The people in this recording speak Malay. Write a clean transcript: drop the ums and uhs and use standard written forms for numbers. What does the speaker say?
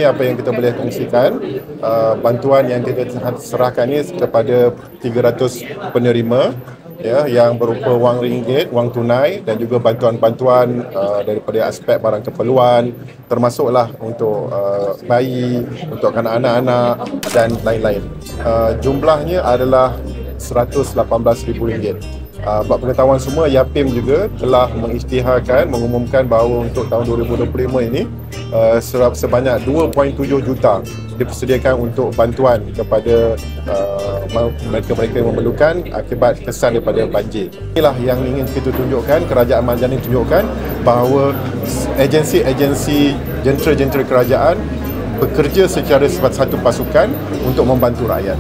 apa yang kita boleh kongsikan. Bantuan yang kita serahkan ni kepada 300 penerima, ya, yang berupa wang ringgit, wang tunai dan juga bantuan-bantuan daripada aspek barang keperluan, termasuklah untuk bayi, untuk anak-anak dan lain-lain. Jumlahnya adalah RM118,000. Buat pengetahuan semua, Yapim juga telah mengisytiharkan, mengumumkan bahawa untuk tahun 2025 ini sebanyak 2.7 juta dipersediakan untuk bantuan kepada mereka-mereka yang memerlukan akibat kesan daripada banjir. Inilah yang ingin kita tunjukkan, Kerajaan Marjani tunjukkan bahawa agensi-agensi jentera-jentera kerajaan bekerja secara satu pasukan untuk membantu rakyat.